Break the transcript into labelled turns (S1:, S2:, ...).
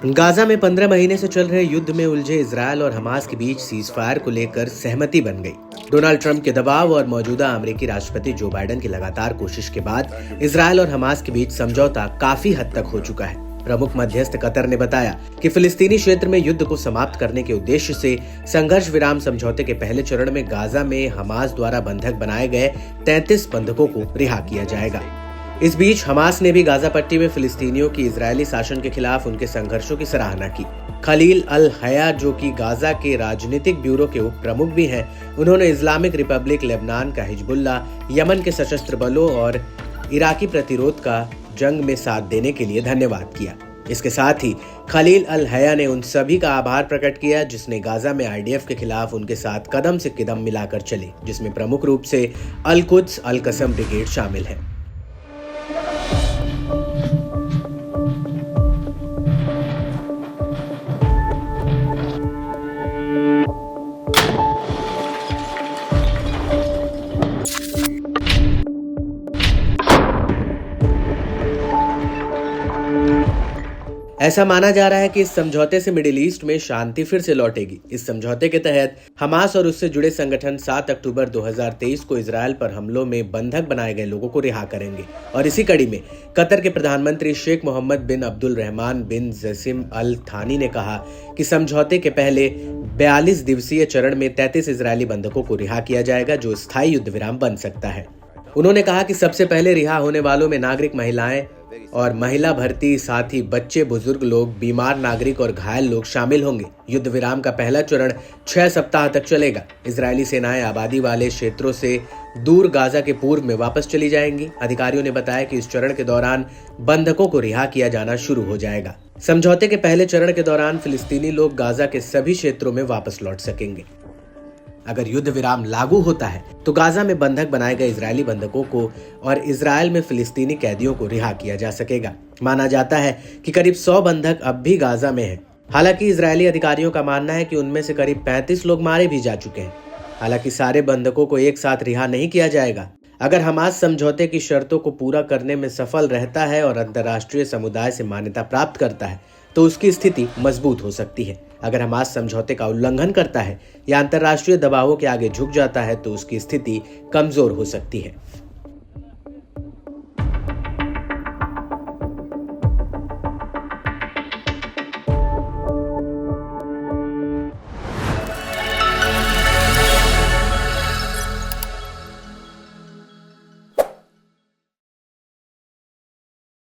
S1: Gaza में 15 महीने से चल रहे युद्ध में उलझे इजरायल और हमास के बीच सीजफायर को लेकर सहमति बन गई। डोनाल्ड ट्रंप के दबाव और मौजूदा अमेरिकी राष्ट्रपति जो बाइडेन की लगातार कोशिश के बाद इजरायल और हमास के बीच समझौता काफी हद तक हो चुका है। प्रमुख मध्यस्थ कतर ने बताया कि फिलिस्तीनी क्षेत्र में युद्ध को समाप्त करने के उद्देश्य से संघर्ष विराम समझौते के पहले चरण में गाजा में हमास द्वारा बंधक बनाए गए 33 बंधकों को रिहा किया जाएगा। इस बीच हमास ने भी गाजा पट्टी में फिलिस्तीनियों की इजरायली शासन के खिलाफ उनके संघर्षों की सराहना की। खलील अल हया, जो कि गाजा के राजनीतिक ब्यूरो के उप प्रमुख भी हैं, उन्होंने इस्लामिक रिपब्लिक लेबनान का हिजबुल्ला, यमन के सशस्त्र बलों और इराकी प्रतिरोध का जंग में साथ देने के लिए धन्यवाद किया। इसके साथ ही खलील अल हया ने उन सभी का आभार प्रकट किया जिसने गाजा में आईडीएफ के खिलाफ उनके साथ कदम से कदम मिलाकर चले, जिसमें प्रमुख रूप से अल कुद्स अल कसम ब्रिगेड शामिल है। ऐसा माना जा रहा है कि इस समझौते से मिडिल ईस्ट में शांति फिर से लौटेगी। इस समझौते के तहत हमास और उससे जुड़े संगठन 7 अक्टूबर 2023 को इजरायल पर हमलों में बंधक बनाए गए लोगों को रिहा करेंगे। और इसी कड़ी में कतर के प्रधानमंत्री शेख मोहम्मद बिन अब्दुल रहमान बिन जसीम अल थानी ने कहा कि समझौते के पहले 42 दिवसीय चरण में 33 इजरायली बंधकों को रिहा किया जाएगा, जो स्थायी युद्ध विराम बन सकता है। उन्होंने कहा कि सबसे पहले रिहा होने वालों में नागरिक, महिलाएं और महिला भर्ती, साथ ही बच्चे, बुजुर्ग लोग, बीमार नागरिक और घायल लोग शामिल होंगे। युद्ध विराम का पहला चरण 6 सप्ताह तक चलेगा। इजरायली सेनाएं आबादी वाले क्षेत्रों से दूर गाजा के पूर्व में वापस चली जाएंगी। अधिकारियों ने बताया कि इस चरण के दौरान बंधकों को रिहा किया जाना शुरू हो जाएगा। समझौते के पहले चरण के दौरान फिलिस्तीनी लोग गाजा के सभी क्षेत्रों में वापस लौट सकेंगे। अगर युद्ध विराम लागू होता है तो गाजा में बंधक बनाए गए इजरायली बंधकों को और इजरायल में फिलिस्तीनी कैदियों को रिहा किया जा सकेगा। माना जाता है कि करीब 100 बंधक अब भी गाजा में हैं। हालांकि इजरायली अधिकारियों का मानना है कि उनमें से करीब 35 लोग मारे भी जा चुके हैं। हालांकि सारे बंधकों को एक साथ रिहा नहीं किया जाएगा। अगर हमास समझौते की शर्तों को पूरा करने में सफल रहता है और अंतर्राष्ट्रीय समुदाय से मान्यता प्राप्त करता है तो उसकी स्थिति मजबूत हो सकती है। अगर हमास समझौते का उल्लंघन करता है या अंतर्राष्ट्रीय दबावों के आगे झुक जाता है तो उसकी स्थिति कमजोर हो सकती है।